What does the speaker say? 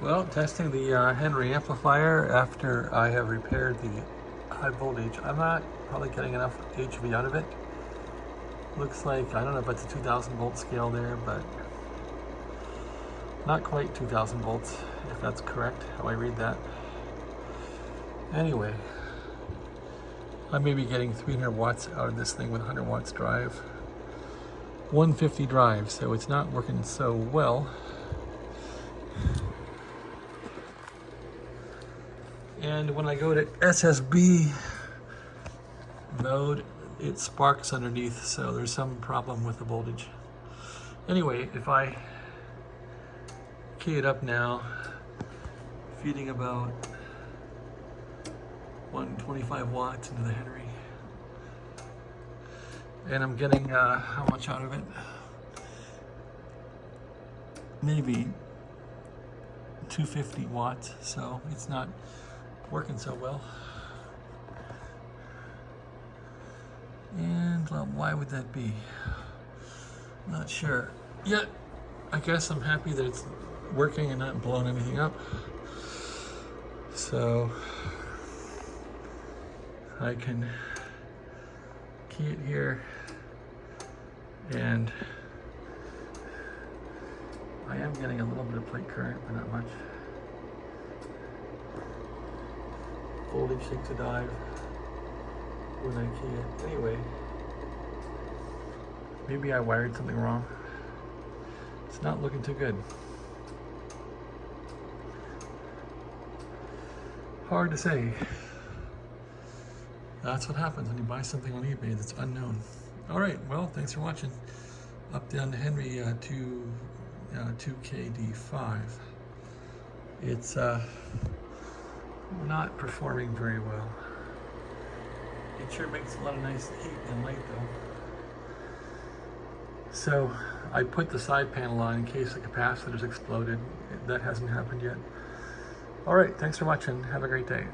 Well, testing the Henry amplifier after I have repaired the high voltage. I'm not probably getting enough HV out of it. Looks like, I don't know if it's a 2000 volt scale there, but not quite 2000 volts, if that's correct, how I read that. Anyway, I may be getting 300 watts out of this thing with 100 watts drive. 150 drive, so it's not working so well. And when I go to SSB mode, it sparks underneath, so there's some problem with the voltage. Anyway, if I key it up now, feeding about 125 watts into the Henry, and I'm getting how much out of it? Maybe 250 watts, so it's not working so well. And well, why would that be? Not sure. Yet, I guess I'm happy that it's working and not blowing anything up. So I can key it here, and I am getting a little bit of plate current, but not much. Voltage takes a dive when I key it. Anyway, maybe I wired something wrong. It's not looking too good. Hard to say. That's what happens when you buy something on eBay that's unknown. All right, well, thanks for watching. Up down to Henry 2KD5. It's not performing very well. It sure makes a lot of nice heat and light though. So I put the side panel on in case the capacitors exploded. That hasn't happened yet. All right, thanks for watching. Have a great day.